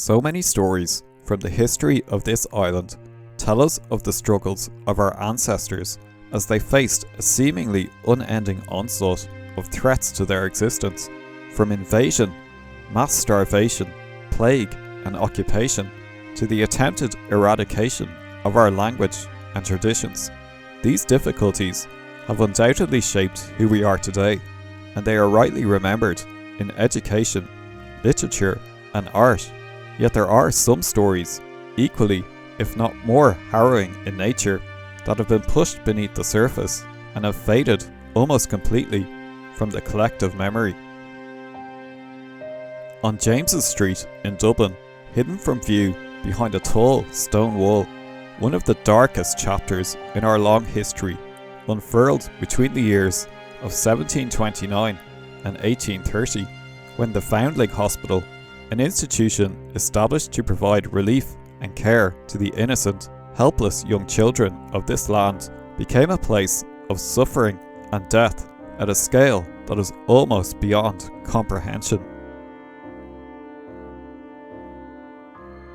So many stories from the history of this island tell us of the struggles of our ancestors as they faced a seemingly unending onslaught of threats to their existence, from invasion, mass starvation, plague and occupation, to the attempted eradication of our language and traditions. These difficulties have undoubtedly shaped who we are today, and they are rightly remembered in education, literature and art. Yet there are some stories, equally, if not more harrowing in nature, that have been pushed beneath the surface and have faded almost completely from the collective memory. On James's Street in Dublin, hidden from view behind a tall stone wall, one of the darkest chapters in our long history unfurled between the years of 1729 and 1830, when the Foundling Hospital, an institution established to provide relief and care to the innocent, helpless young children of this land, became a place of suffering and death at a scale that is almost beyond comprehension.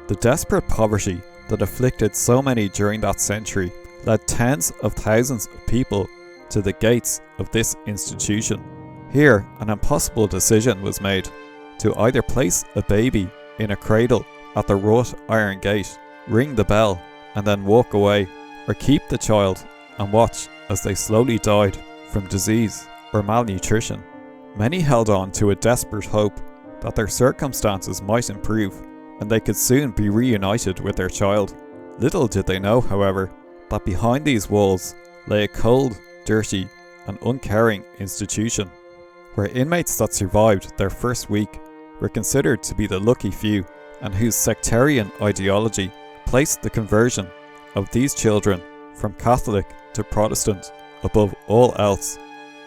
The desperate poverty that afflicted so many during that century led tens of thousands of people to the gates of this institution. Here, an impossible decision was made to either place a baby in a cradle at the wrought iron gate, ring the bell and then walk away, or keep the child and watch as they slowly died from disease or malnutrition. Many held on to a desperate hope that their circumstances might improve and they could soon be reunited with their child. Little did they know, however, that behind these walls lay a cold, dirty and uncaring institution, where inmates that survived their first week were considered to be the lucky few, and whose sectarian ideology placed the conversion of these children from Catholic to Protestant above all else,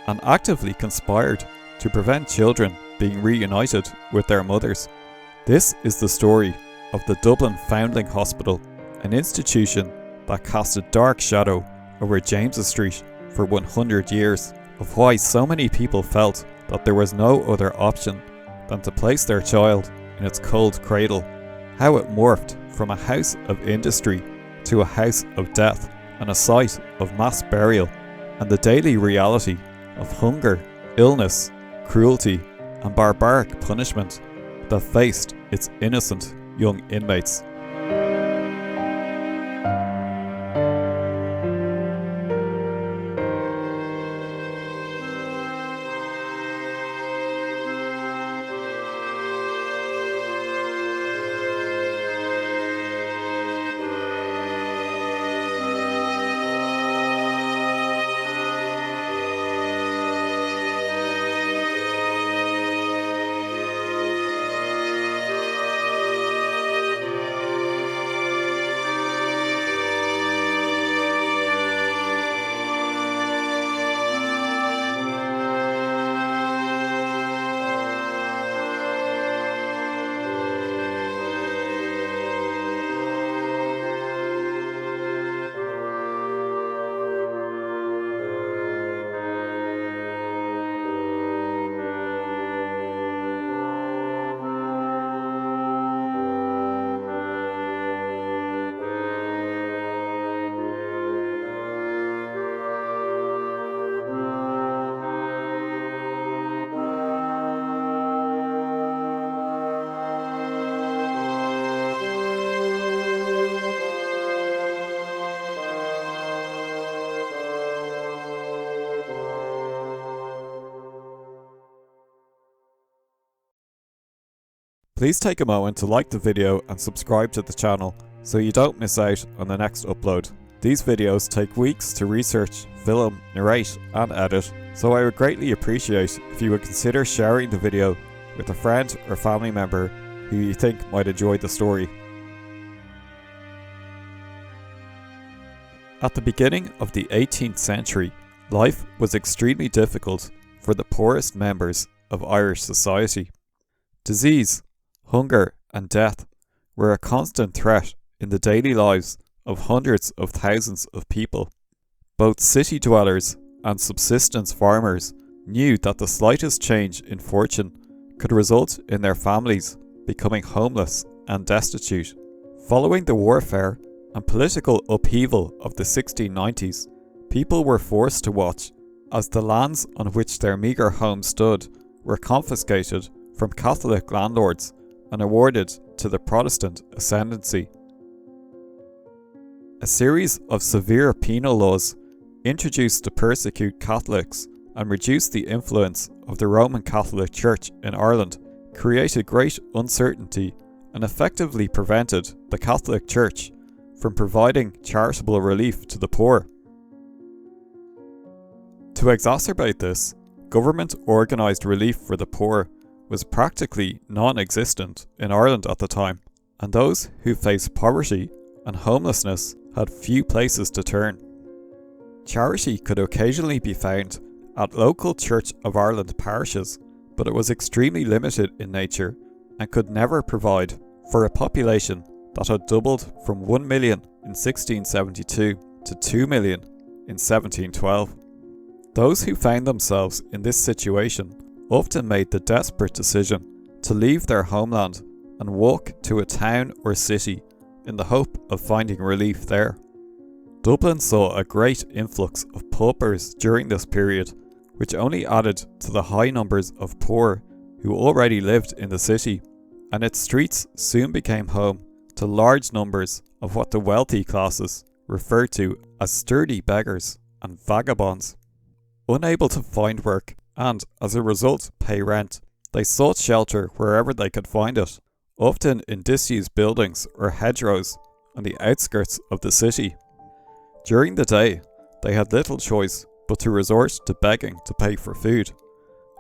and actively conspired to prevent children being reunited with their mothers. This is the story of the Dublin Foundling Hospital, an institution that cast a dark shadow over James's Street for 100 years, of why so many people felt that there was no other option than to place their child in its cold cradle, how it morphed from a house of industry to a house of death and a site of mass burial, and the daily reality of hunger, illness, cruelty and barbaric punishment that faced its innocent young inmates. Please take a moment to like the video and subscribe to the channel so you don't miss out on the next upload. These videos take weeks to research, film, narrate and edit, so I would greatly appreciate if you would consider sharing the video with a friend or family member who you think might enjoy the story. At the beginning of the 18th century, life was extremely difficult for the poorest members of Irish society. Disease, hunger and death were a constant threat in the daily lives of hundreds of thousands of people. Both city dwellers and subsistence farmers knew that the slightest change in fortune could result in their families becoming homeless and destitute. Following the warfare and political upheaval of the 1690s, people were forced to watch as the lands on which their meagre homes stood were confiscated from Catholic landlords and awarded to the Protestant ascendancy. A series of severe penal laws introduced to persecute Catholics and reduce the influence of the Roman Catholic Church in Ireland created great uncertainty and effectively prevented the Catholic Church from providing charitable relief to the poor. To exacerbate this, government-organised relief for the poor was practically non-existent in Ireland at the time, and those who faced poverty and homelessness had few places to turn. Charity could occasionally be found at local Church of Ireland parishes, but it was extremely limited in nature and could never provide for a population that had doubled from 1 million in 1672 to 2 million in 1712. Those who found themselves in this situation often made the desperate decision to leave their homeland and walk to a town or city in the hope of finding relief there. Dublin saw a great influx of paupers during this period, which only added to the high numbers of poor who already lived in the city, and its streets soon became home to large numbers of what the wealthy classes referred to as sturdy beggars and vagabonds. Unable to find work and, as a result, pay rent, they sought shelter wherever they could find it, often in disused buildings or hedgerows on the outskirts of the city. During the day, they had little choice but to resort to begging to pay for food,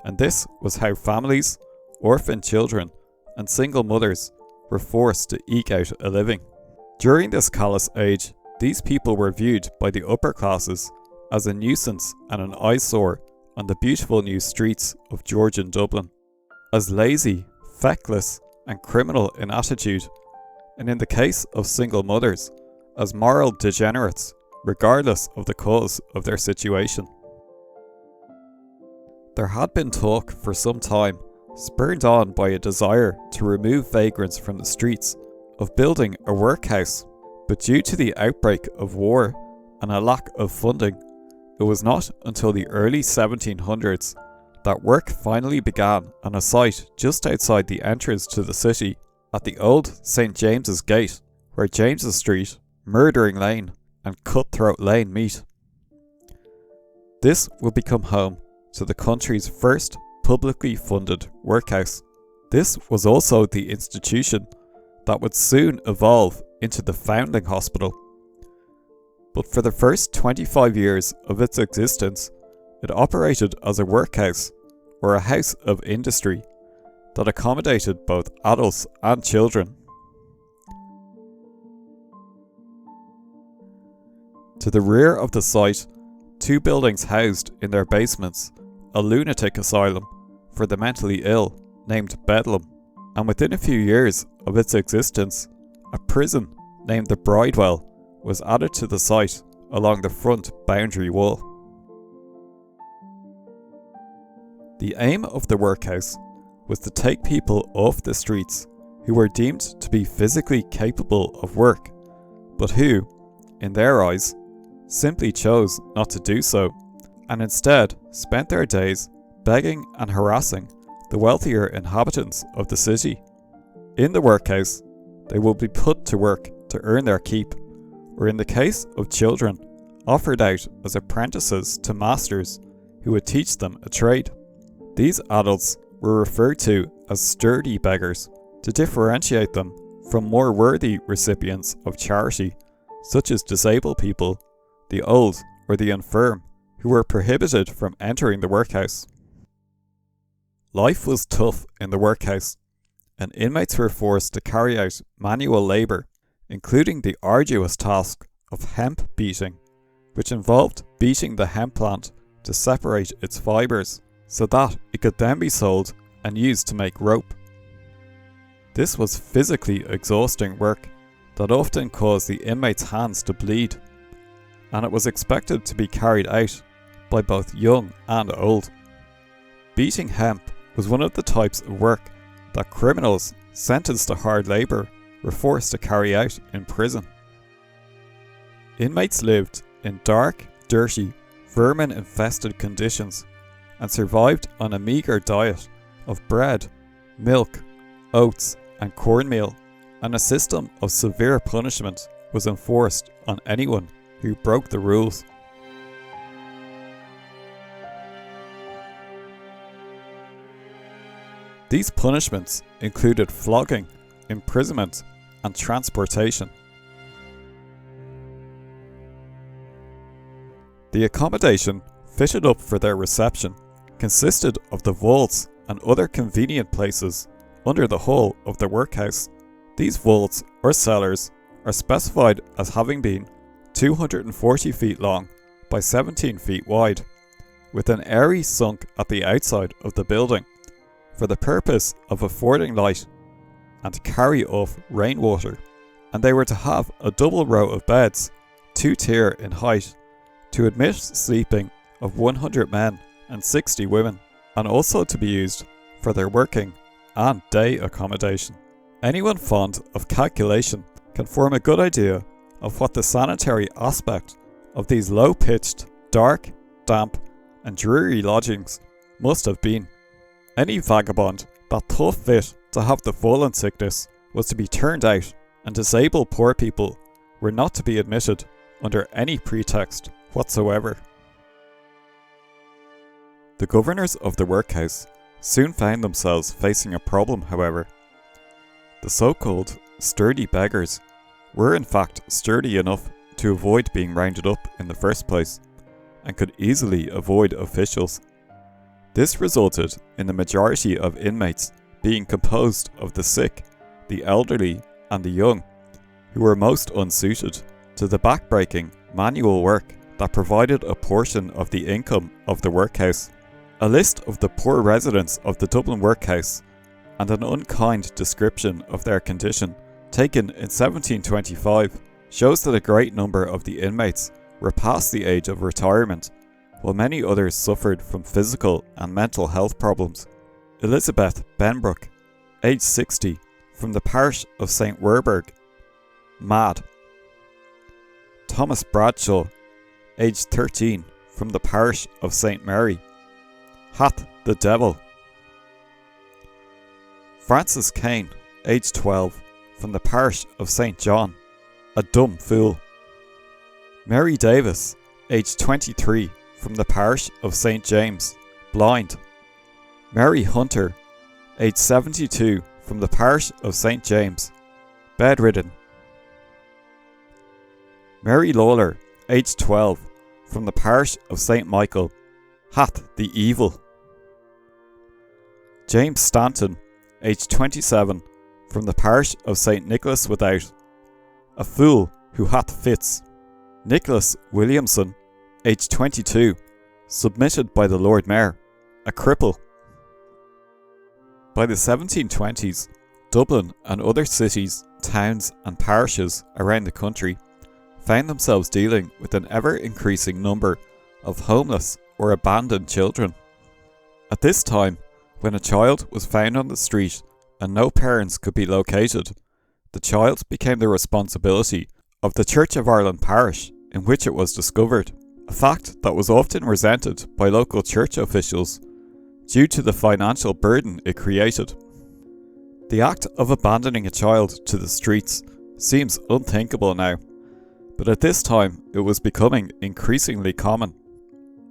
and this was how families, orphan children, and single mothers were forced to eke out a living. During this callous age, these people were viewed by the upper classes as a nuisance and an eyesore on the beautiful new streets of Georgian Dublin, as lazy, feckless, and criminal in attitude, and in the case of single mothers, as moral degenerates, regardless of the cause of their situation. There had been talk for some time, spurred on by a desire to remove vagrants from the streets, of building a workhouse, but due to the outbreak of war and a lack of funding, it was not until the early 1700s that work finally began on a site just outside the entrance to the city at the old St James's Gate, where James's Street, Murdering Lane and Cutthroat Lane meet. This would become home to the country's first publicly funded workhouse. This was also the institution that would soon evolve into the Foundling Hospital. But for the first 25 years of its existence, it operated as a workhouse, or a house of industry, that accommodated both adults and children. To the rear of the site, two buildings housed in their basements a lunatic asylum for the mentally ill named Bedlam, and within a few years of its existence, a prison named the Bridewell was added to the site along the front boundary wall. The aim of the workhouse was to take people off the streets who were deemed to be physically capable of work, but who, in their eyes, simply chose not to do so, and instead spent their days begging and harassing the wealthier inhabitants of the city. In the workhouse, they will be put to work to earn their keep, or in the case of children, offered out as apprentices to masters who would teach them a trade. These adults were referred to as sturdy beggars to differentiate them from more worthy recipients of charity, such as disabled people, the old, or the infirm, who were prohibited from entering the workhouse. Life was tough in the workhouse, and inmates were forced to carry out manual labour, including the arduous task of hemp beating, which involved beating the hemp plant to separate its fibres, so that it could then be sold and used to make rope. This was physically exhausting work that often caused the inmates' hands to bleed, and it was expected to be carried out by both young and old. Beating hemp was one of the types of work that criminals sentenced to hard labour were forced to carry out in prison. Inmates lived in dark, dirty, vermin-infested conditions and survived on a meagre diet of bread, milk, oats and cornmeal, and a system of severe punishment was enforced on anyone who broke the rules. These punishments included flogging, imprisonment, and transportation. The accommodation fitted up for their reception consisted of the vaults and other convenient places under the hull of the workhouse. These vaults or cellars are specified as having been 240 feet long by 17 feet wide, with an area sunk at the outside of the building for the purpose of affording light and to carry off rainwater, and they were to have a double row of beds, 2-tier in height, to admit sleeping of 100 men and 60 women, and also to be used for their working and day accommodation. Anyone fond of calculation can form a good idea of what the sanitary aspect of these low-pitched, dark, damp and dreary lodgings must have been. Any vagabond that thought fit to have the fallen sickness was to be turned out, and disabled poor people were not to be admitted under any pretext whatsoever. The governors of the workhouse soon found themselves facing a problem, however. The so-called sturdy beggars were in fact sturdy enough to avoid being rounded up in the first place, and could easily avoid officials. This resulted in the majority of inmates being composed of the sick, the elderly and the young, who were most unsuited to the backbreaking manual work that provided a portion of the income of the workhouse. A list of the poor residents of the Dublin Workhouse and an unkind description of their condition taken in 1725 shows that a great number of the inmates were past the age of retirement, while many others suffered from physical and mental health problems. Elizabeth Benbrook, aged 60, from the parish of St. Werburgh, mad. Thomas Bradshaw, aged 13, from the parish of St. Mary, hath the devil. Francis Kane, aged 12, from the parish of St. John, a dumb fool. Mary Davis, aged 23, from the parish of St. James, blind. Mary Hunter, aged 72, from the parish of St. James, bedridden. Mary Lawler, aged 12, from the parish of St. Michael, hath the evil. James Stanton, aged 27, from the parish of St. Nicholas Without, a fool who hath fits. Nicholas Williamson, aged 22, submitted by the Lord Mayor, a cripple. By the 1720s, Dublin and other cities, towns and parishes around the country found themselves dealing with an ever-increasing number of homeless or abandoned children. At this time, when a child was found on the street and no parents could be located, the child became the responsibility of the Church of Ireland parish in which it was discovered, a fact that was often resented by local church officials due to the financial burden it created. The act of abandoning a child to the streets seems unthinkable now, but at this time it was becoming increasingly common.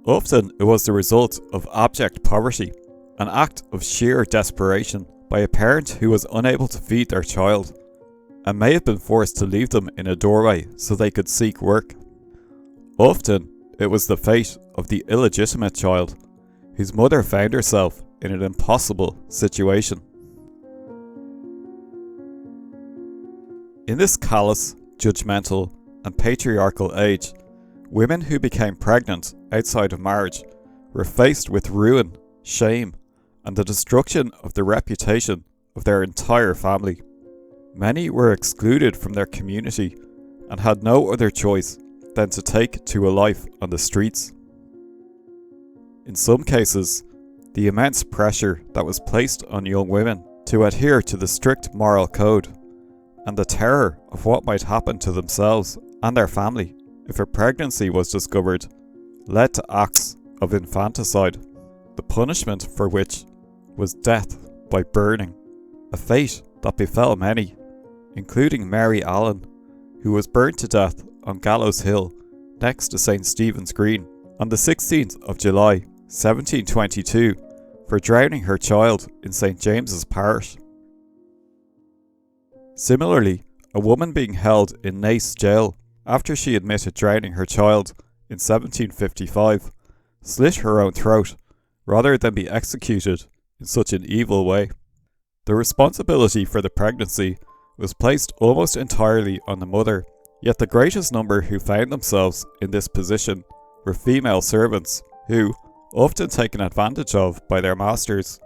Often it was the result of abject poverty, an act of sheer desperation by a parent who was unable to feed their child, and may have been forced to leave them in a doorway so they could seek work. Often it was the fate of the illegitimate child, whose mother found herself in an impossible situation. In this callous, judgmental, and patriarchal age, women who became pregnant outside of marriage were faced with ruin, shame, and the destruction of the reputation of their entire family. Many were excluded from their community and had no other choice than to take to a life on the streets. In some cases, the immense pressure that was placed on young women to adhere to the strict moral code, and the terror of what might happen to themselves and their family if a pregnancy was discovered led to acts of infanticide, the punishment for which was death by burning, a fate that befell many, including Mary Allen, who was burnt to death on Gallows Hill next to St. Stephen's Green on the 16th of July 1722 for drowning her child in St. James's Parish. Similarly, a woman being held in Naas Jail after she admitted drowning her child in 1755 slit her own throat rather than be executed in such an evil way. The responsibility for the pregnancy was placed almost entirely on the mother, yet the greatest number who found themselves in this position were female servants who, often taken advantage of by their masters,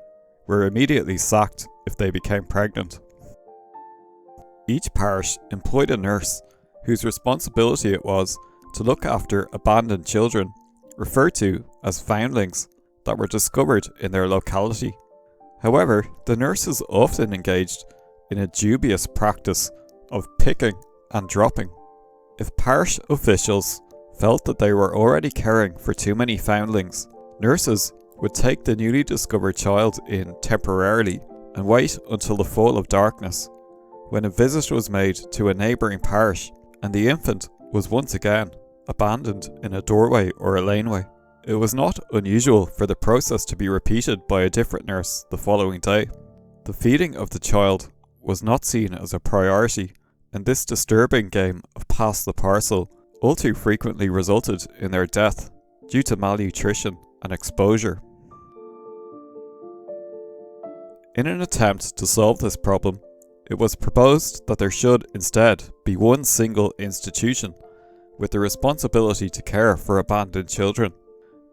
were immediately sacked if they became pregnant. Each parish employed a nurse whose responsibility it was to look after abandoned children, referred to as foundlings, that were discovered in their locality. However, the nurses often engaged in a dubious practice of picking and dropping. If parish officials felt that they were already caring for too many foundlings, nurses would take the newly discovered child in temporarily and wait until the fall of darkness, when a visit was made to a neighbouring parish and the infant was once again abandoned in a doorway or a laneway. It was not unusual for the process to be repeated by a different nurse the following day. The feeding of the child was not seen as a priority, and this disturbing game of pass the parcel all too frequently resulted in their death due to malnutrition and exposure. In an attempt to solve this problem, it was proposed that there should instead be one single institution with the responsibility to care for abandoned children,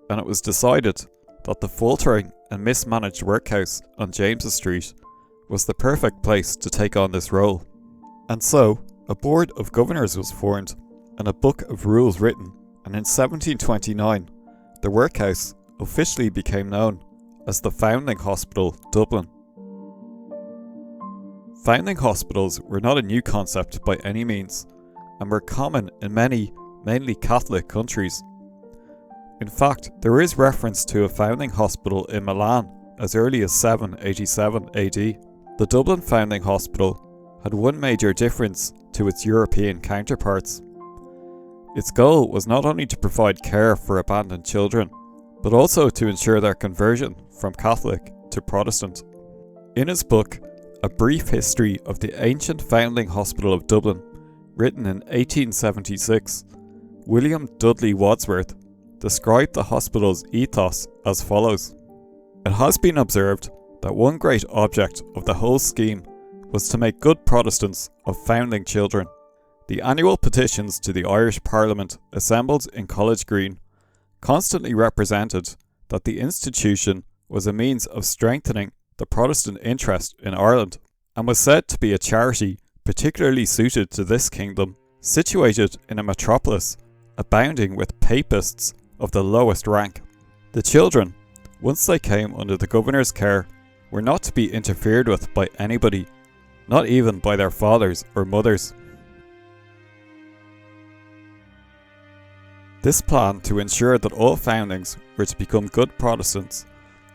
and it was decided that the faltering and mismanaged workhouse on James's Street was the perfect place to take on this role. And so, a board of governors was formed and a book of rules written, and in 1729, the workhouse officially became known as the Foundling Hospital, Dublin. Foundling hospitals were not a new concept by any means, and were common in many, mainly Catholic countries. In fact, there is reference to a foundling hospital in Milan as early as 787 AD. The Dublin Foundling Hospital had one major difference to its European counterparts. Its goal was not only to provide care for abandoned children, but also to ensure their conversion from Catholic to Protestant. In his book, A Brief History of the Ancient Foundling Hospital of Dublin, written in 1876, William Dudley Wadsworth described the hospital's ethos as follows. It has been observed that one great object of the whole scheme was to make good Protestants of foundling children. The annual petitions to the Irish Parliament assembled in College Green constantly represented that the institution was a means of strengthening the Protestant interest in Ireland, and was said to be a charity particularly suited to this kingdom, situated in a metropolis abounding with papists of the lowest rank. The children, once they came under the governor's care, were not to be interfered with by anybody, not even by their fathers or mothers. This plan to ensure that all foundlings were to become good Protestants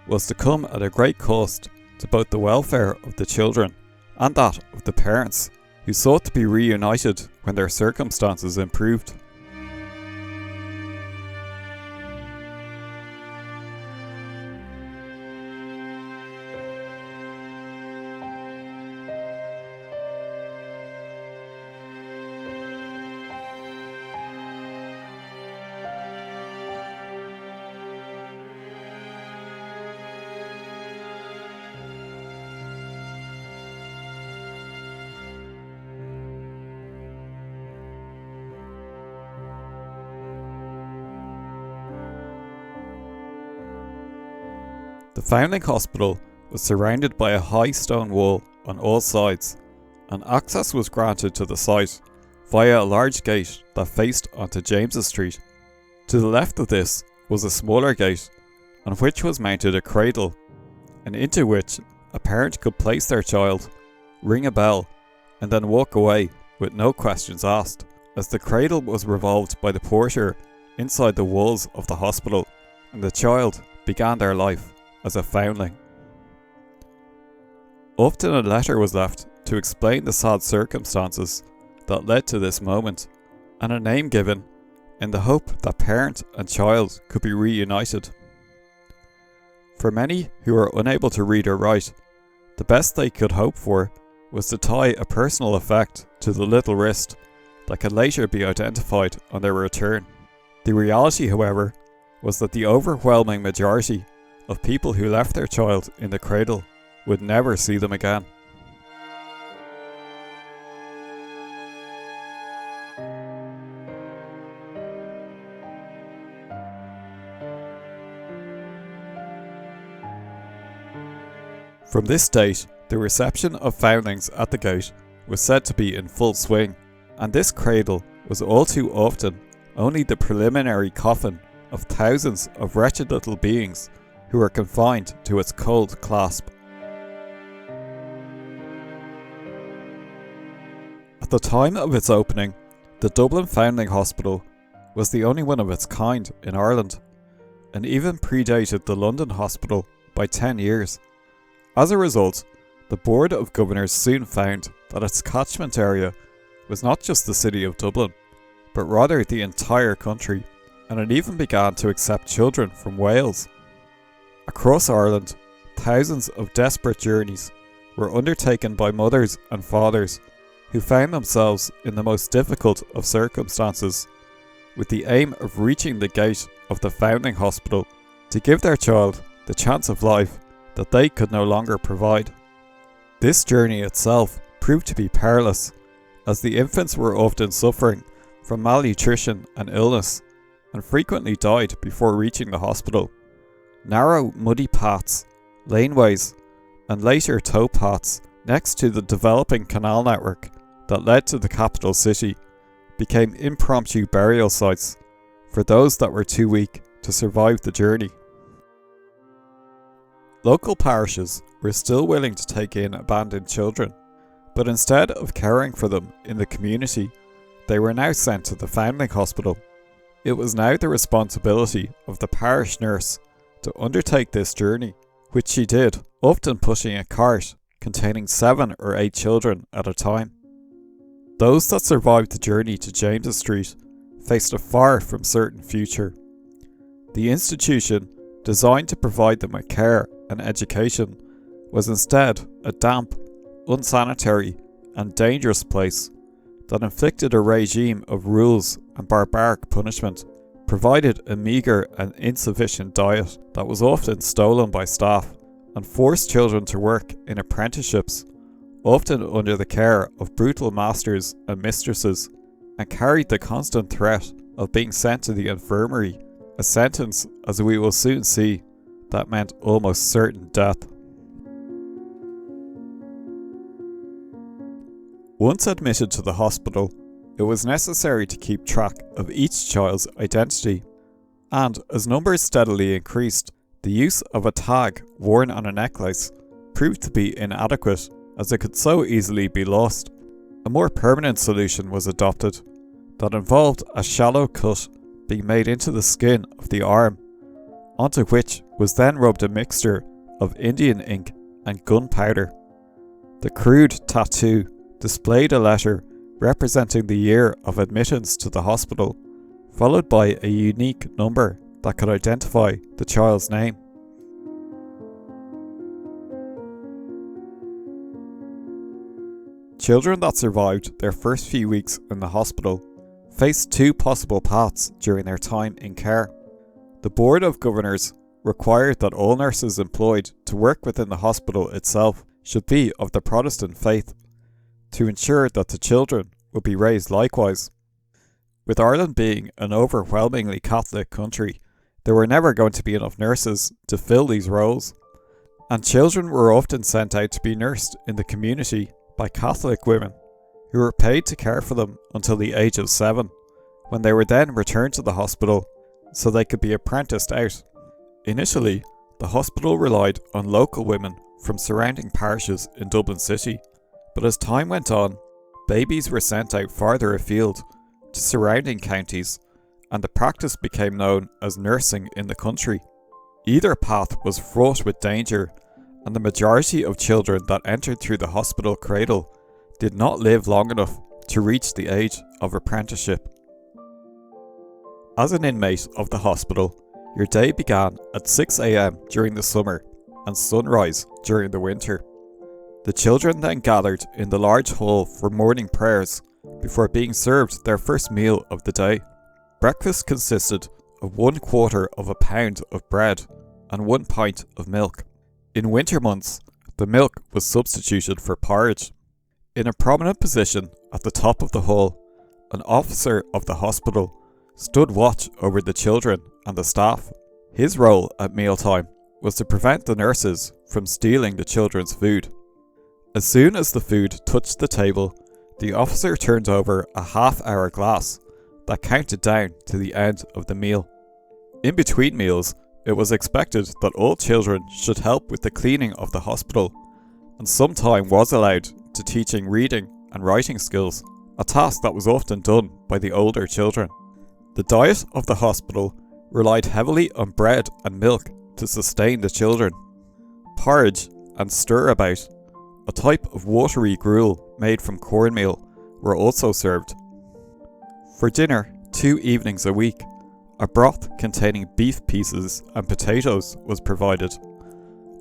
was to come at a great cost to both the welfare of the children and that of the parents, who sought to be reunited when their circumstances improved. The Foundling Hospital was surrounded by a high stone wall on all sides, and access was granted to the site via a large gate that faced onto James's Street. To the left of this was a smaller gate, on which was mounted a cradle, and into which a parent could place their child, ring a bell, and then walk away with no questions asked, as the cradle was revolved by the porter inside the walls of the hospital, and the child began their life as a foundling. Often a letter was left to explain the sad circumstances that led to this moment, and a name given in the hope that parent and child could be reunited. For many who were unable to read or write, the best they could hope for was to tie a personal effect to the little wrist that could later be identified on their return. The reality, however, was that the overwhelming majority of people who left their child in the cradle would never see them again. From this date, the reception of foundlings at the gate was said to be in full swing, and this cradle was all too often only the preliminary coffin of thousands of wretched little beings who were confined to its cold clasp. At the time of its opening, the Dublin Foundling Hospital was the only one of its kind in Ireland, and even predated the London Hospital by 10 years. As a result, the Board of Governors soon found that its catchment area was not just the city of Dublin, but rather the entire country, and it even began to accept children from Wales. Across Ireland, thousands of desperate journeys were undertaken by mothers and fathers who found themselves in the most difficult of circumstances, with the aim of reaching the gate of the Foundling Hospital to give their child the chance of life that they could no longer provide. This journey itself proved to be perilous, as the infants were often suffering from malnutrition and illness, and frequently died before reaching the hospital. Narrow, muddy paths, laneways, and later towpaths next to the developing canal network that led to the capital city became impromptu burial sites for those that were too weak to survive the journey. Local parishes were still willing to take in abandoned children, but instead of caring for them in the community, they were now sent to the Foundling Hospital. It was now the responsibility of the parish nurse to undertake this journey, which she did, often pushing a cart containing 7 or 8 children at a time. Those that survived the journey to James's Street faced a far from certain future. The institution, designed to provide them with care and education, was instead a damp, unsanitary and dangerous place that inflicted a regime of rules and barbaric punishment, provided a meagre and insufficient diet that was often stolen by staff, and forced children to work in apprenticeships, often under the care of brutal masters and mistresses, and carried the constant threat of being sent to the infirmary, a sentence, as we will soon see, that meant almost certain death. Once admitted to the hospital, it was necessary to keep track of each child's identity, and as numbers steadily increased, the use of a tag worn on a necklace proved to be inadequate, as it could so easily be lost. A more permanent solution was adopted that involved a shallow cut being made into the skin of the arm, onto which was then rubbed a mixture of Indian ink and gunpowder. The crude tattoo displayed a letter representing the year of admittance to the hospital, followed by a unique number that could identify the child's name. Children that survived their first few weeks in the hospital faced 2 possible paths during their time in care. The Board of Governors required that all nurses employed to work within the hospital itself should be of the Protestant faith, to ensure that the children would be raised likewise. With Ireland being an overwhelmingly Catholic country, there were never going to be enough nurses to fill these roles, and children were often sent out to be nursed in the community by Catholic women, who were paid to care for them until the age of 7, when they were then returned to the hospital so they could be apprenticed out. Initially, the hospital relied on local women from surrounding parishes in Dublin City, but as time went on, Babies were sent out farther afield to surrounding counties, and the practice became known as nursing in the country. Either path was fraught with danger, and the majority of children that entered through the hospital cradle did not live long enough to reach the age of apprenticeship. As an inmate of the hospital, your day began at 6 a.m. during the summer and sunrise during the winter. The children then gathered in the large hall for morning prayers before being served their first meal of the day. Breakfast consisted of 1/4 of a pound of bread and 1 pint of milk. In winter months, the milk was substituted for porridge. In a prominent position at the top of the hall, an officer of the hospital stood watch over the children and the staff. His role at mealtime was to prevent the nurses from stealing the children's food. As soon as the food touched the table, the officer turned over a half-hour glass that counted down to the end of the meal. In between meals, it was expected that all children should help with the cleaning of the hospital, and some time was allowed to teaching reading and writing skills, a task that was often done by the older children. The diet of the hospital relied heavily on bread and milk to sustain the children. Porridge and stirabout, a type of watery gruel made from cornmeal, were also served. For dinner, 2 evenings a week, a broth containing beef pieces and potatoes was provided,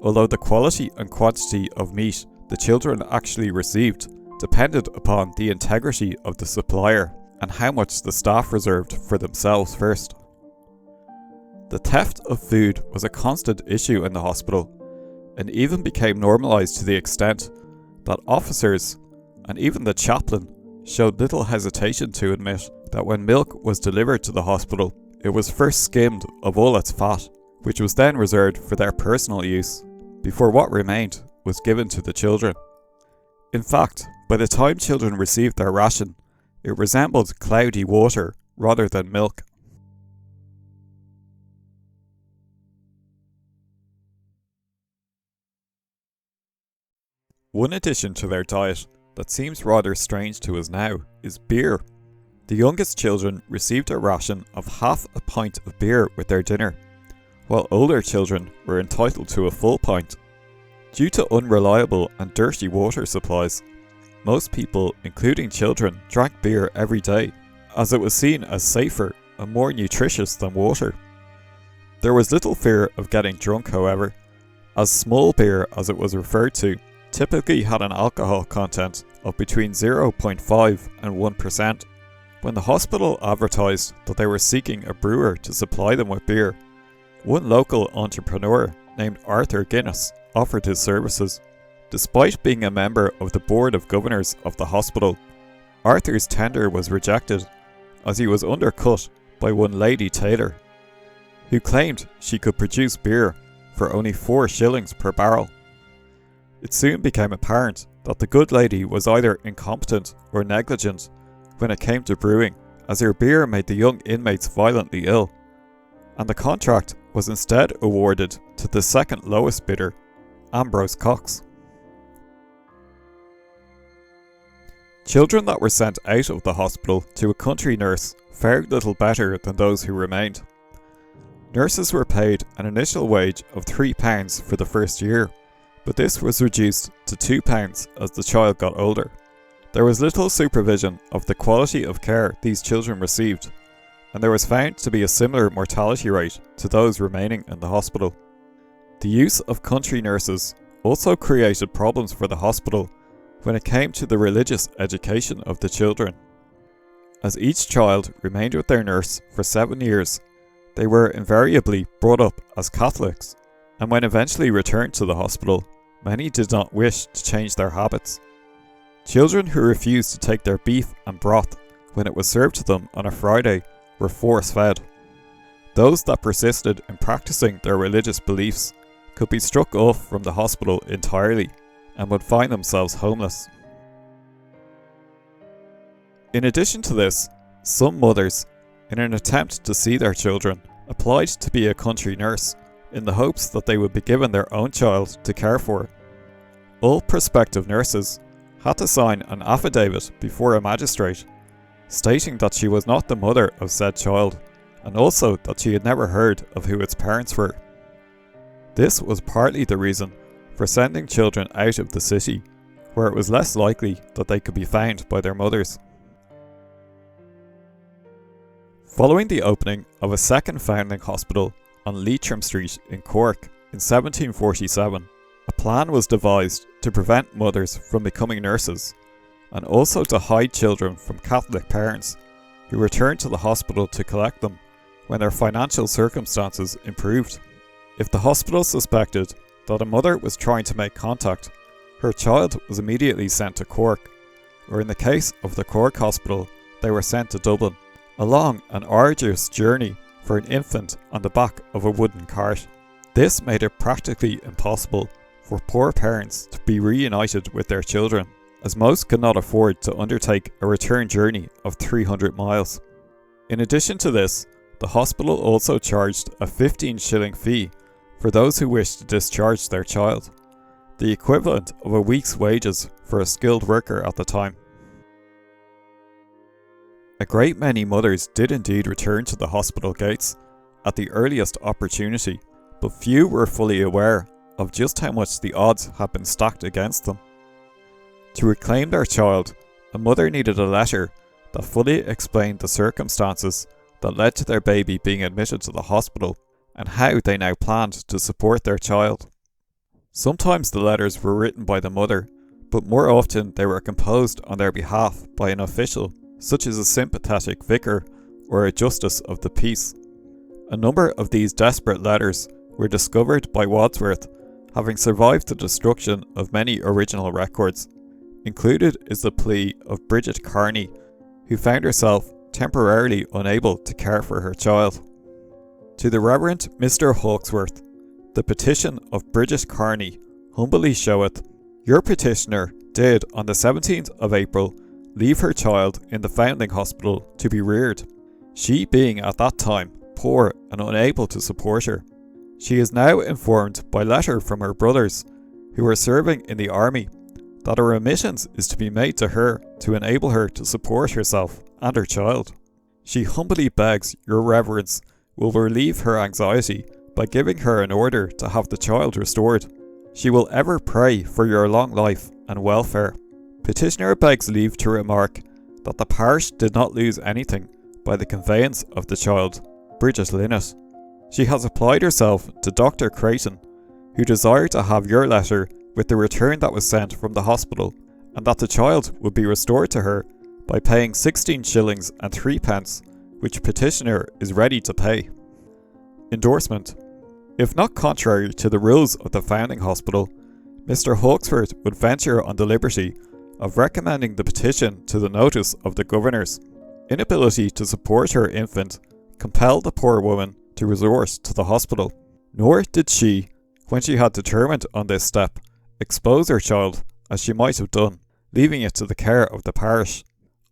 although the quality and quantity of meat the children actually received depended upon the integrity of the supplier and how much the staff reserved for themselves first. The theft of food was a constant issue in the hospital, and even became normalised to the extent that officers and even the chaplain showed little hesitation to admit that when milk was delivered to the hospital, it was first skimmed of all its fat, which was then reserved for their personal use, before what remained was given to the children. In fact, by the time children received their ration, it resembled cloudy water rather than milk. One addition to their diet that seems rather strange to us now is beer. The youngest children received a ration of half a pint of beer with their dinner, while older children were entitled to a full pint. Due to unreliable and dirty water supplies, most people, including children, drank beer every day, as it was seen as safer and more nutritious than water. There was little fear of getting drunk, however, as small beer, as it was referred to, typically had an alcohol content of between 0.5 and 1%. When the hospital advertised that they were seeking a brewer to supply them with beer, one local entrepreneur named Arthur Guinness offered his services. Despite being a member of the board of governors of the hospital, Arthur's tender was rejected as he was undercut by one Lady Taylor, who claimed she could produce beer for only 4 shillings per barrel. It soon became apparent that the good lady was either incompetent or negligent when it came to brewing, as her beer made the young inmates violently ill, and the contract was instead awarded to the second lowest bidder, Ambrose Cox. Children that were sent out of the hospital to a country nurse fared little better than those who remained. Nurses were paid an initial wage of £3 for the first year, but this was reduced to £2 as the child got older. There was little supervision of the quality of care these children received, and there was found to be a similar mortality rate to those remaining in the hospital. The use of country nurses also created problems for the hospital when it came to the religious education of the children. As each child remained with their nurse for 7 years, they were invariably brought up as Catholics, and when eventually returned to the hospital, many did not wish to change their habits. Children who refused to take their beef and broth when it was served to them on a Friday were force-fed. Those that persisted in practicing their religious beliefs could be struck off from the hospital entirely and would find themselves homeless. In addition to this, some mothers, in an attempt to see their children, applied to be a country nurse in the hopes that they would be given their own child to care for. All prospective nurses had to sign an affidavit before a magistrate, stating that she was not the mother of said child, and also that she had never heard of who its parents were. This was partly the reason for sending children out of the city, where it was less likely that they could be found by their mothers. Following the opening of a second Foundling Hospital on Leitrim Street in Cork in 1747, a plan was devised to prevent mothers from becoming nurses, and also to hide children from Catholic parents who returned to the hospital to collect them when their financial circumstances improved. If the hospital suspected that a mother was trying to make contact, her child was immediately sent to Cork, or in the case of the Cork Hospital, they were sent to Dublin, along an arduous journey for an infant on the back of a wooden cart. This made it practically impossible for poor parents to be reunited with their children, as most could not afford to undertake a return journey of 300 miles. In addition to this, the hospital also charged a 15-shilling fee for those who wished to discharge their child, the equivalent of a week's wages for a skilled worker at the time. A great many mothers did indeed return to the hospital gates at the earliest opportunity, but few were fully aware of just how much the odds had been stacked against them. To reclaim their child, a mother needed a letter that fully explained the circumstances that led to their baby being admitted to the hospital and how they now planned to support their child. Sometimes the letters were written by the mother, but more often they were composed on their behalf by an official, such as a sympathetic vicar or a justice of the peace. A number of these desperate letters were discovered by Wadsworth, having survived the destruction of many original records. Included is the plea of Bridget Carney, who found herself temporarily unable to care for her child. To the Reverend Mr. Hawksworth, the petition of Bridget Carney humbly showeth, your petitioner did on the 17th of April leave her child in the Foundling Hospital to be reared, she being at that time poor and unable to support her. She is now informed by letter from her brothers, who are serving in the army, that a remittance is to be made to her to enable her to support herself and her child. She humbly begs your reverence will relieve her anxiety by giving her an order to have the child restored. She will ever pray for your long life and welfare. Petitioner begs leave to remark that the parish did not lose anything by the conveyance of the child, Bridget Linnet. She has applied herself to Dr. Creighton, who desired to have your letter with the return that was sent from the hospital, and that the child would be restored to her by paying 16 shillings and 3 pence, which petitioner is ready to pay. Endorsement. If not contrary to the rules of the Foundling Hospital, Mr. Hawksworth would venture on the liberty of recommending the petition to the notice of the governors. Inability to support her infant compelled the poor woman to resort to the hospital, nor did she, when she had determined on this step, expose her child as she might have done, leaving it to the care of the parish.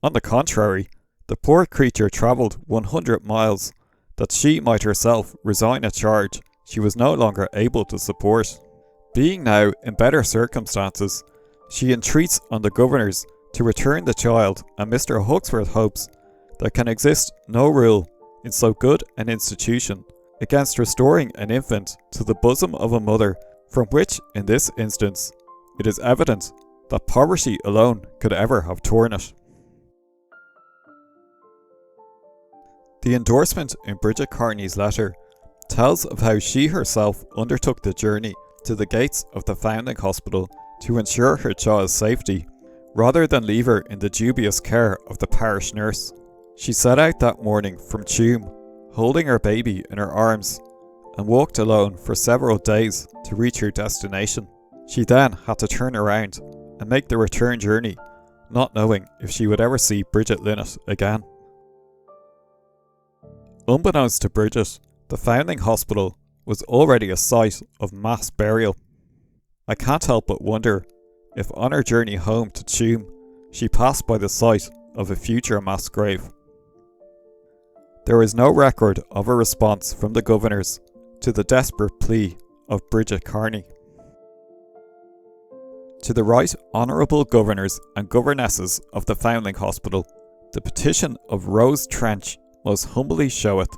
On the contrary, the poor creature travelled 100 miles that she might herself resign a charge she was no longer able to support. Being now in better circumstances, she entreats on the governors to return the child, and Mr. Hawksworth hopes there can exist no rule in so good an institution against restoring an infant to the bosom of a mother, from which, in this instance, it is evident that poverty alone could ever have torn it. The endorsement in Bridget Carney's letter tells of how she herself undertook the journey to the gates of the Foundling Hospital to ensure her child's safety, rather than leave her in the dubious care of the parish nurse. She set out that morning from Tuam, holding her baby in her arms, and walked alone for several days to reach her destination. She then had to turn around and make the return journey, not knowing if she would ever see Bridget Linnet again. Unbeknownst to Bridget, the Foundling Hospital was already a site of mass burial. I can't help but wonder if on her journey home to Tuam, she passed by the site of a future mass grave. There is no record of a response from the governors to the desperate plea of Bridget Carney. To the Right Honourable Governors and Governesses of the Foundling Hospital, the petition of Rose Trench most humbly showeth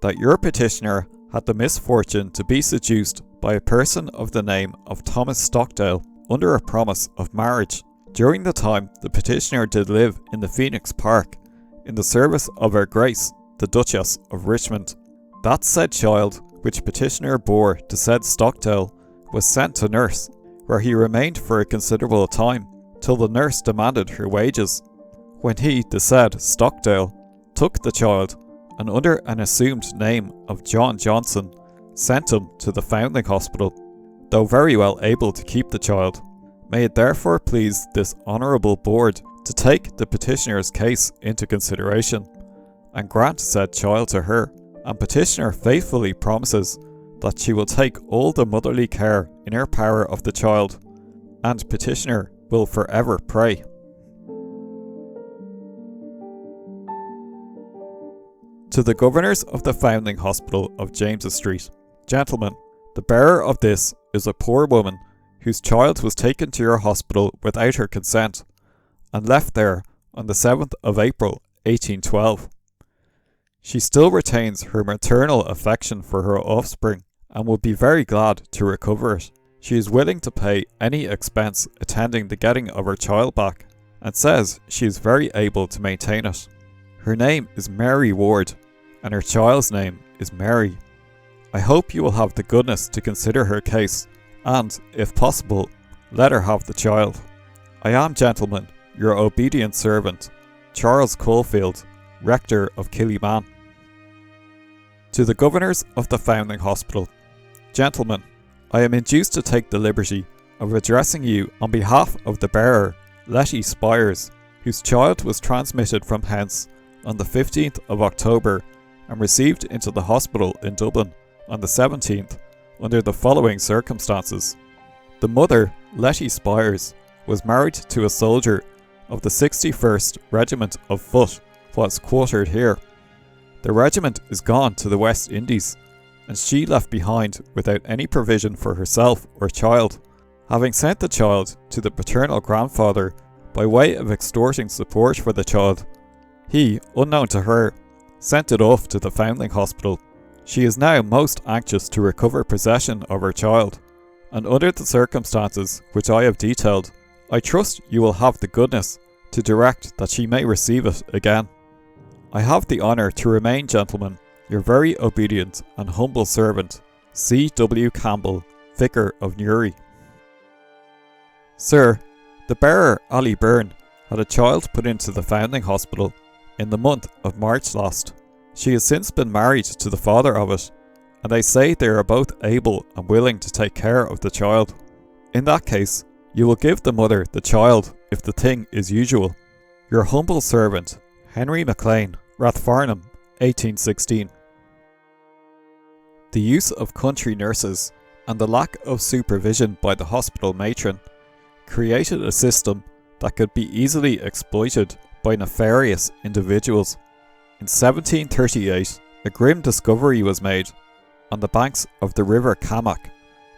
that your petitioner had the misfortune to be seduced by a person of the name of Thomas Stockdale under a promise of marriage, during the time the petitioner did live in the Phoenix Park, in the service of Her Grace, the Duchess of Richmond. That said child, which petitioner bore to said Stockdale, was sent to nurse, where he remained for a considerable time, till the nurse demanded her wages, when he, the said Stockdale, took the child, and under an assumed name of John Johnson, sent him to the Foundling Hospital, though very well able to keep the child. May it therefore please this Honourable Board to take the petitioner's case into consideration, and grant said child to her, and petitioner faithfully promises that she will take all the motherly care in her power of the child, and petitioner will forever pray. To the Governors of the Foundling Hospital of James's Street, Gentlemen, the bearer of this is a poor woman whose child was taken to your hospital without her consent, and left there on the 7th of April 1812. She still retains her maternal affection for her offspring, and will be very glad to recover it. She is willing to pay any expense attending the getting of her child back, and says she is very able to maintain it. Her name is Mary Ward, and her child's name is Mary. I hope you will have the goodness to consider her case, and, if possible, let her have the child. I am, gentlemen, your obedient servant, Charles Caulfield, Rector of Killyman. To the Governors of the Foundling Hospital, Gentlemen, I am induced to take the liberty of addressing you on behalf of the bearer, Letty Spires, whose child was transmitted from hence on the 15th of October and received into the hospital in Dublin on the 17th under the following circumstances. The mother, Letty Spires, was married to a soldier of the 61st Regiment of Foot, was quartered here. The regiment is gone to the West Indies, and she left behind without any provision for herself or child, having sent the child to the paternal grandfather by way of extorting support for the child. He, unknown to her, sent it off to the Foundling Hospital. She is now most anxious to recover possession of her child, and under the circumstances which I have detailed, I trust you will have the goodness to direct that she may receive it again. I have the honour to remain, gentlemen, your very obedient and humble servant, C. W. Campbell, Vicar of Newry. Sir, the bearer, Ali Byrne, had a child put into the Foundling Hospital in the month of March last. She has since been married to the father of it, and they say they are both able and willing to take care of the child. In that case, you will give the mother the child if the thing is usual. Your humble servant, Henry MacLean, Rathfarnham, 1816. The use of country nurses and the lack of supervision by the hospital matron created a system that could be easily exploited by nefarious individuals. In 1738, a grim discovery was made on the banks of the River Camac,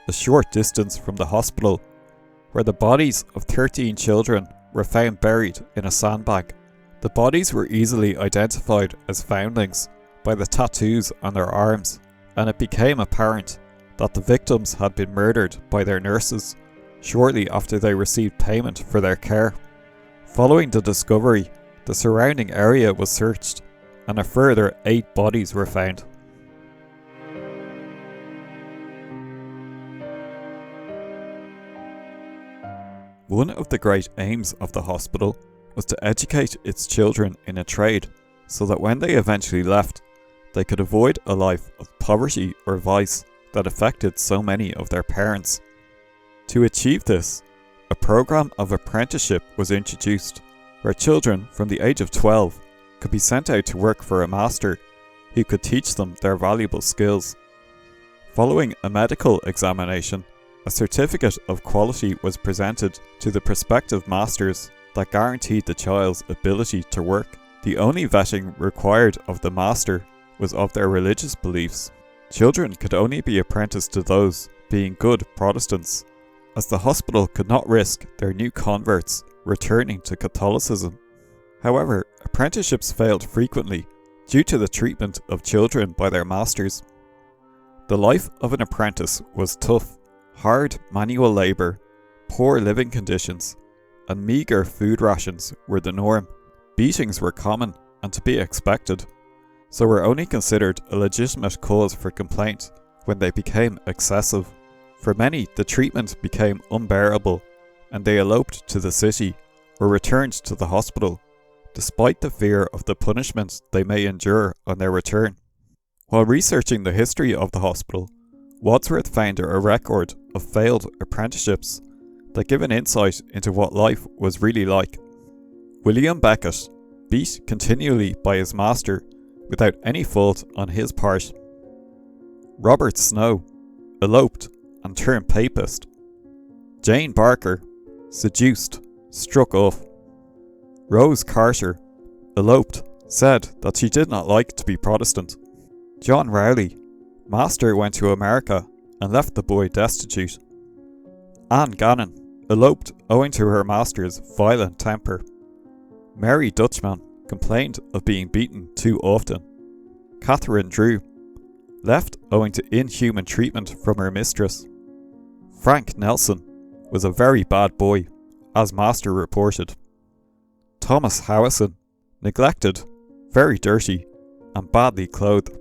a short distance from the hospital, where the bodies of 13 children were found buried in a sandbank. The bodies were easily identified as foundlings by the tattoos on their arms, and it became apparent that the victims had been murdered by their nurses shortly after they received payment for their care. Following the discovery, the surrounding area was searched, and a further 8 bodies were found. One of the great aims of the hospital was to educate its children in a trade, so that when they eventually left, they could avoid a life of poverty or vice that affected so many of their parents. To achieve this, a program of apprenticeship was introduced, where children from the age of 12 could be sent out to work for a master who could teach them their valuable skills. Following a medical examination, a certificate of quality was presented to the prospective masters that guaranteed the child's ability to work. The only vetting required of the master was of their religious beliefs. Children could only be apprenticed to those being good Protestants, as the hospital could not risk their new converts returning to Catholicism. However, apprenticeships failed frequently due to the treatment of children by their masters. The life of an apprentice was tough. Hard manual labour, poor living conditions, and meagre food rations were the norm. Beatings were common and to be expected, so were only considered a legitimate cause for complaint when they became excessive. For many, the treatment became unbearable and they eloped to the city or returned to the hospital, despite the fear of the punishment they may endure on their return. While researching the history of the hospital, Wadsworth found a record of failed apprenticeships that give an insight into what life was really like. William Beckett, beat continually by his master without any fault on his part. Robert Snow, eloped and turned papist. Jane Barker, seduced, struck off. Rose Carter, eloped, said that she did not like to be Protestant. John Rowley, master went to America and left the boy destitute. Anne Gannon, eloped owing to her master's violent temper. Mary Dutchman complained of being beaten too often. Catherine Drew, left owing to inhuman treatment from her mistress. Frank Nelson was a very bad boy, as master reported. Thomas Howison, neglected, very dirty, and badly clothed.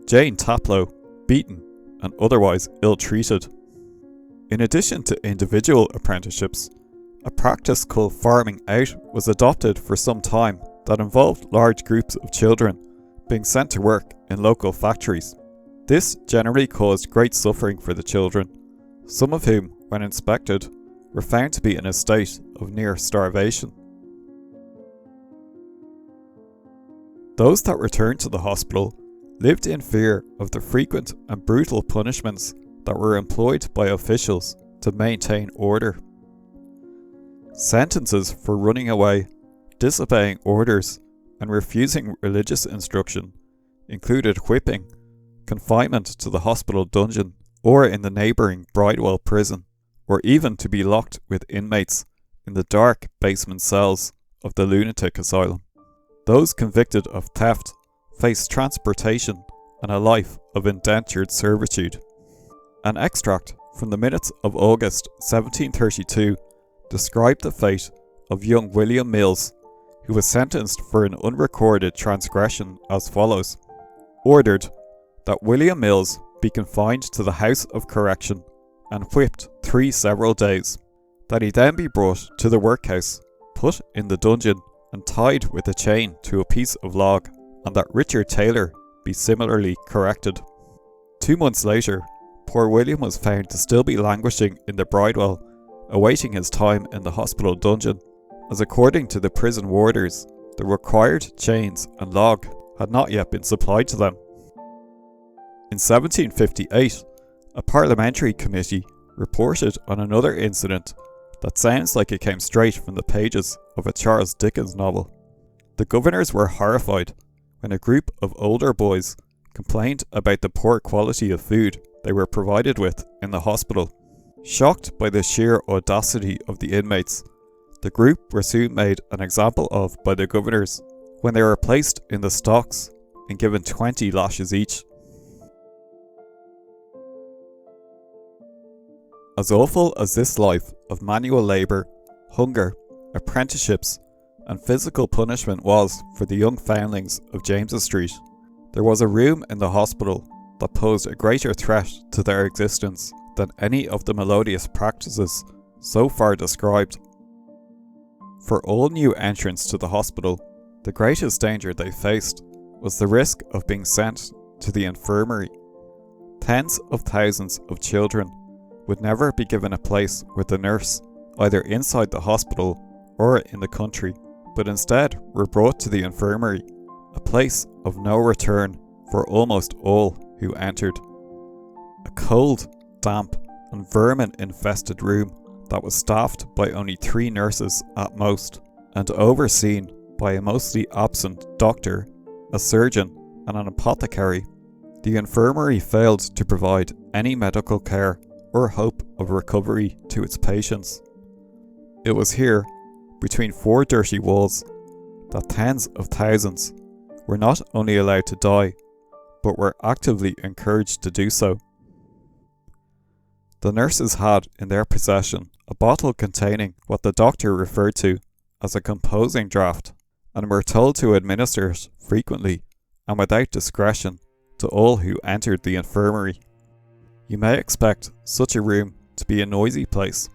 Jane Taplow, beaten and otherwise ill-treated. In addition to individual apprenticeships, a practice called farming out was adopted for some time that involved large groups of children being sent to work in local factories. This generally caused great suffering for the children, some of whom, when inspected, were found to be in a state of near starvation. Those that returned to the hospital lived in fear of the frequent and brutal punishments that were employed by officials to maintain order. Sentences for running away, disobeying orders, and refusing religious instruction included whipping, confinement to the hospital dungeon or in the neighbouring Bridewell prison, or even to be locked with inmates in the dark basement cells of the lunatic asylum. Those convicted of theft faced transportation and a life of indentured servitude. An extract from the minutes of August 1732 described the fate of young William Mills, who was sentenced for an unrecorded transgression as follows. Ordered that William Mills be confined to the House of Correction and whipped 3 several days, that he then be brought to the workhouse, put in the dungeon and tied with a chain to a piece of log, and that Richard Taylor be similarly corrected. 2 months later, poor William was found to still be languishing in the Bridewell, awaiting his time in the hospital dungeon, as according to the prison warders, the required chains and log had not yet been supplied to them. In 1758, a parliamentary committee reported on another incident that sounds like it came straight from the pages of a Charles Dickens novel. The governors were horrified when a group of older boys complained about the poor quality of food they were provided with in the hospital. Shocked by the sheer audacity of the inmates, the group were soon made an example of by the governors when they were placed in the stocks and given 20 lashes each. As awful as this life of manual labour, hunger, apprenticeships and physical punishment was for the young foundlings of James's Street, there was a room in the hospital that posed a greater threat to their existence than any of the melodious practices so far described. For all new entrants to the hospital, the greatest danger they faced was the risk of being sent to the infirmary. Tens of thousands of children would never be given a place with a nurse, either inside the hospital or in the country, but instead were brought to the infirmary, a place of no return for almost all who entered. A cold, damp and vermin-infested room that was staffed by only 3 nurses at most, and overseen by a mostly absent doctor, a surgeon and an apothecary. The infirmary failed to provide any medical care or hope of recovery to its patients. It was here, between four dirty walls, that tens of thousands were not only allowed to die, but were actively encouraged to do so. The nurses had in their possession a bottle containing what the doctor referred to as a composing draught, and were told to administer it frequently and without discretion to all who entered the infirmary. You may expect such a room to be a noisy place,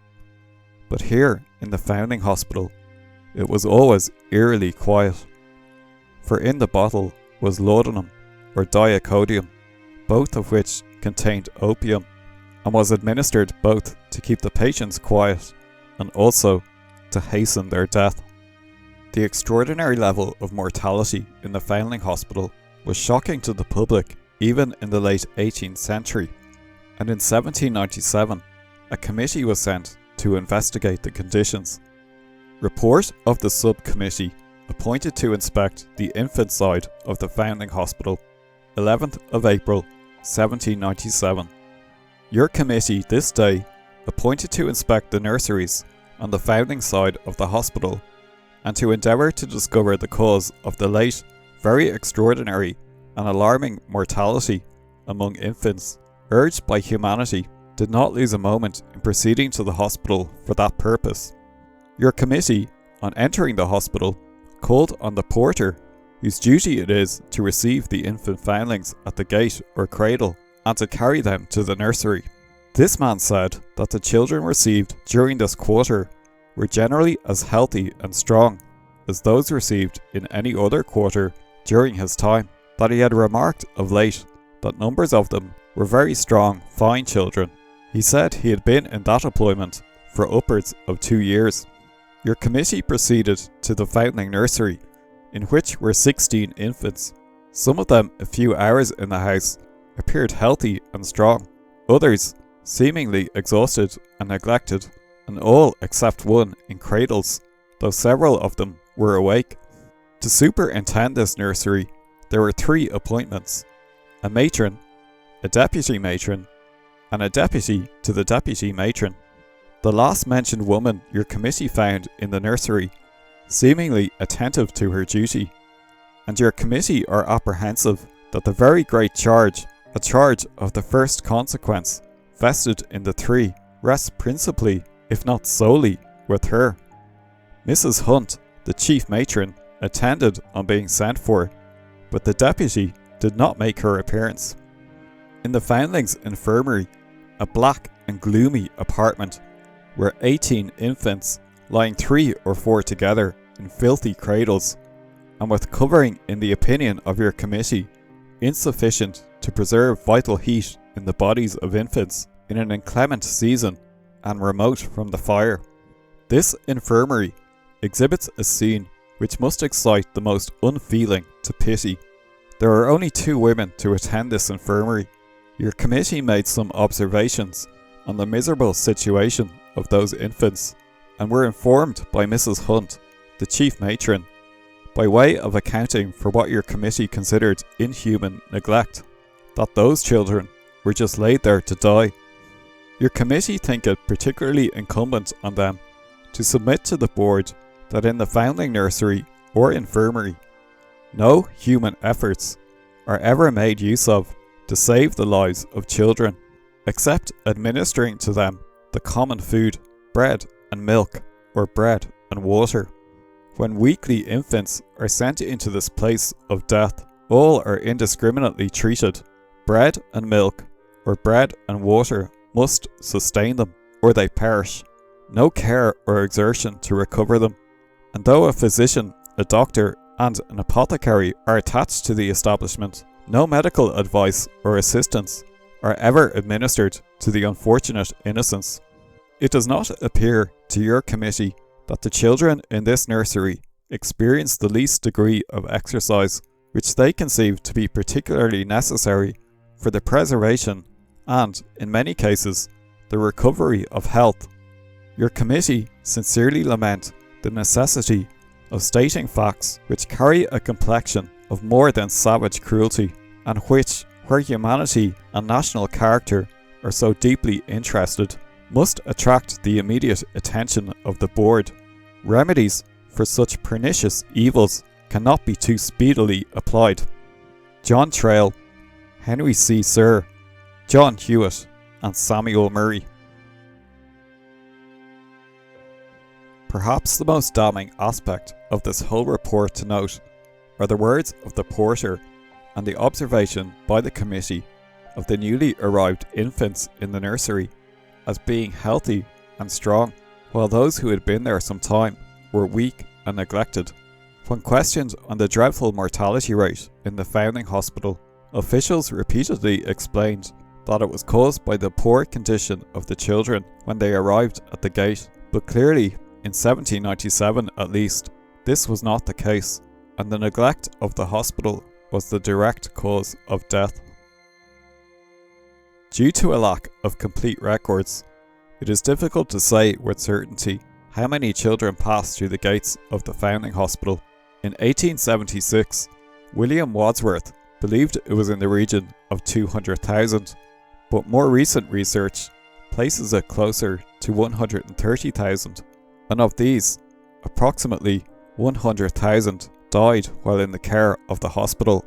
but here in the Foundling Hospital it was always eerily quiet, for in the bottle was laudanum or diacodium, both of which contained opium, and was administered both to keep the patients quiet and also to hasten their death. The extraordinary level of mortality in the Foundling Hospital was shocking to the public even in the late 18th century, and in 1797 a committee was sent to investigate the conditions. Report of the subcommittee appointed to inspect the infant side of the Foundling Hospital, 11th of April 1797. Your committee this day appointed to inspect the nurseries on the Foundling side of the hospital and to endeavour to discover the cause of the late, very extraordinary and alarming mortality among infants, urged by humanity, did not lose a moment in proceeding to the hospital for that purpose. Your committee, on entering the hospital, called on the porter, whose duty it is to receive the infant foundlings at the gate or cradle and to carry them to the nursery. This man said that the children received during this quarter were generally as healthy and strong as those received in any other quarter during his time, that he had remarked of late that numbers of them were very strong, fine children. He said he had been in that employment for upwards of 2 years. Your committee proceeded to the Foundling nursery, in which were 16 infants. Some of them a few hours in the house appeared healthy and strong, others seemingly exhausted and neglected, and all except one in cradles, though several of them were awake. To superintend this nursery there were 3 appointments: a matron, a deputy matron, and a deputy to the deputy matron. The last mentioned woman your committee found in the nursery seemingly attentive to her duty, and your committee are apprehensive that the very great charge, a charge of the first consequence, vested in the 3, rests principally, if not solely, with her. Mrs. Hunt, the chief matron, attended on being sent for, but the deputy did not make her appearance. In the Foundlings infirmary, a black and gloomy apartment, were 18 infants lying 3 or 4 together in filthy cradles, and with covering, in the opinion of your committee, insufficient to preserve vital heat in the bodies of infants in an inclement season and remote from the fire. This infirmary exhibits a scene which must excite the most unfeeling to pity. There are only 2 women to attend this infirmary. Your committee made some observations on the miserable situation of those infants, and were informed by Mrs. Hunt, the chief matron, by way of accounting for what your committee considered inhuman neglect, that those children were just laid there to die. Your committee think it particularly incumbent on them to submit to the board that in the Foundling nursery or infirmary, no human efforts are ever made use of to save the lives of children, except administering to them the common food, bread and milk, or bread and water. When weakly infants are sent into this place of death, all are indiscriminately treated. Bread and milk, or bread and water, must sustain them, or they perish. No care or exertion to recover them. And though a physician, a doctor, and an apothecary are attached to the establishment, no medical advice or assistance are ever administered to the unfortunate innocents. It does not appear to your committee that the children in this nursery experience the least degree of exercise which they conceive to be particularly necessary for the preservation and, in many cases, the recovery of health. Your committee sincerely lament the necessity of stating facts which carry a complexion of more than savage cruelty, and which, where humanity and national character are so deeply interested must attract the immediate attention of the board. Remedies for such pernicious evils cannot be too speedily applied. John Trail, Henry C. Sir, John Hewitt, and Samuel Murray. Perhaps the most damning aspect of this whole report to note are the words of the porter and the observation by the committee of the newly arrived infants in the nursery as being healthy and strong, while those who had been there some time were weak and neglected. When questioned on the dreadful mortality rate in the Foundling Hospital, officials repeatedly explained that it was caused by the poor condition of the children when they arrived at the gate, but clearly, in 1797 at least, this was not the case, and the neglect of the hospital was the direct cause of death. Due to a lack of complete records, it is difficult to say with certainty how many children passed through the gates of the Foundling Hospital. In 1876, William Wadsworth believed it was in the region of 200,000, but more recent research places it closer to 130,000, and of these, approximately 100,000 died while in the care of the hospital,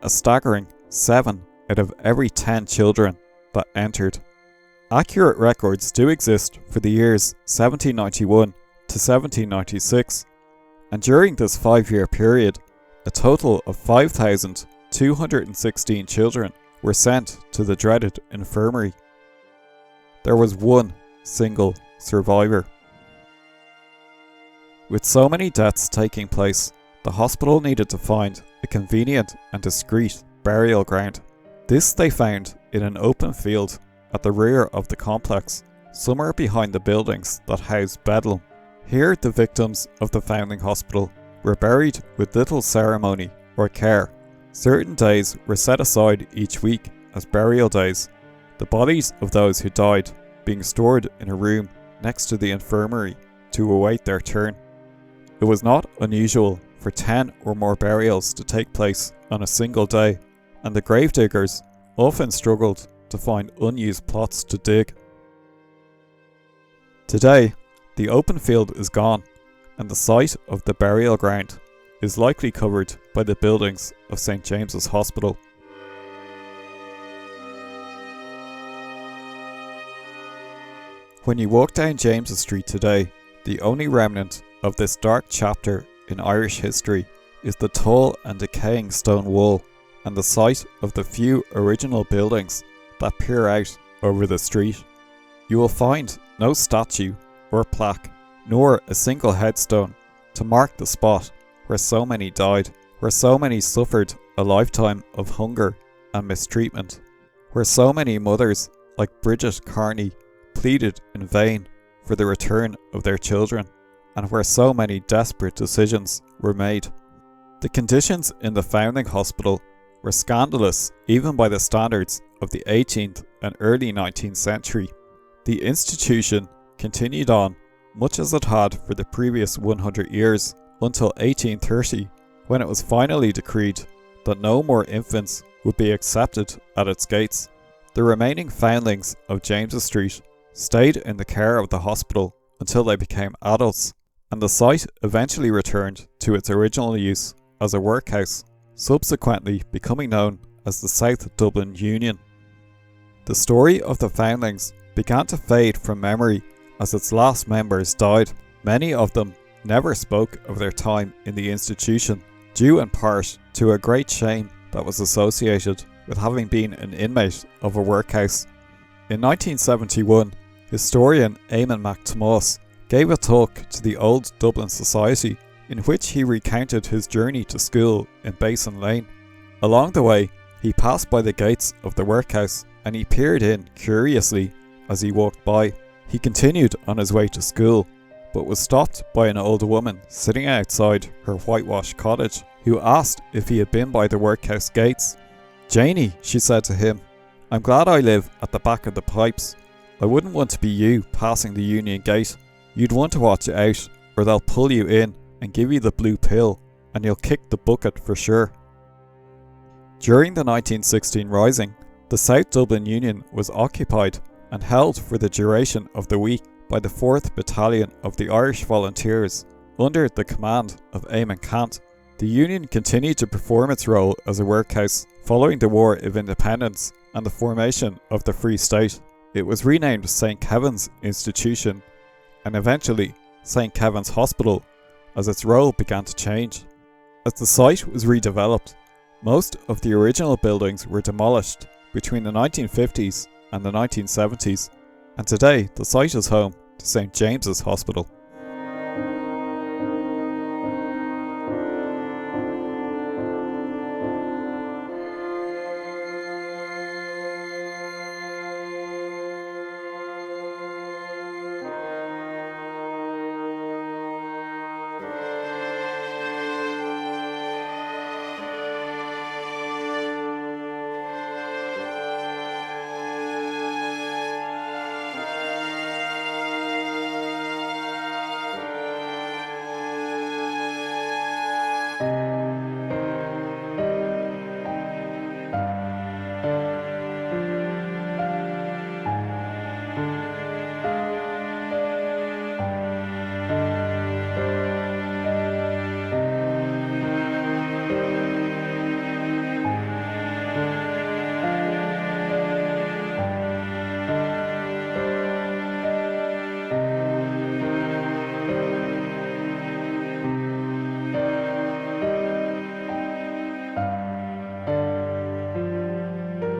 a staggering 7 out of every 10 children that entered. Accurate records do exist for the years 1791 to 1796, and during this 5-year period, a total of 5,216 children were sent to the dreaded infirmary. There was one single survivor. With so many deaths taking place, the hospital needed to find a convenient and discreet burial ground. This they found in an open field at the rear of the complex, somewhere behind the buildings that housed Bedlam. Here the victims of the Foundling Hospital were buried with little ceremony or care. Certain days were set aside each week as burial days, the bodies of those who died being stored in a room next to the infirmary to await their turn. It was not unusual for 10 or more burials to take place on a single day, and the gravediggers often struggled to find unused plots to dig. Today, the open field is gone, and the site of the burial ground is likely covered by the buildings of St. James's Hospital. When you walk down James's Street today, the only remnant of this dark chapter in Irish history is the tall and decaying stone wall and the site of the few original buildings that peer out over the street. You will find no statue or plaque, nor a single headstone to mark the spot where so many died, where so many suffered a lifetime of hunger and mistreatment, where so many mothers like Bridget Carney pleaded in vain for the return of their children, and where so many desperate decisions were made. The conditions in the Foundling Hospital were scandalous even by the standards of the 18th and early 19th century. The institution continued on much as it had for the previous 100 years until 1830, when it was finally decreed that no more infants would be accepted at its gates. The remaining foundlings of James's Street stayed in the care of the hospital until they became adults, and the site eventually returned to its original use as a workhouse, subsequently becoming known as the South Dublin Union. The story of the foundlings began to fade from memory as its last members died. Many of them never spoke of their time in the institution, due in part to a great shame that was associated with having been an inmate of a workhouse. In 1971, historian Eamon MacThomas gave a talk to the Old Dublin Society in which he recounted his journey to school in Basin Lane. Along the way, he passed by the gates of the workhouse and he peered in curiously as he walked by. He continued on his way to school, but was stopped by an old woman sitting outside her whitewashed cottage, who asked if he had been by the workhouse gates. "Janie," she said to him, "I'm glad I live at the back of the pipes. I wouldn't want to be you passing the Union Gate. You'd want to watch out, or they'll pull you in and give you the blue pill, and you'll kick the bucket for sure." During the 1916 Rising, The South Dublin Union was occupied and held for the duration of the week by the 4th Battalion of the Irish Volunteers under the command of Eamon Cant. The Union continued to perform its role as a workhouse following the War of Independence and the formation of the Free State. It was renamed St. Kevin's Institution and eventually St. Kevin's Hospital as its role began to change. As the site was redeveloped, most of the original buildings were demolished between the 1950s and the 1970s, and today the site is home to St. James's Hospital.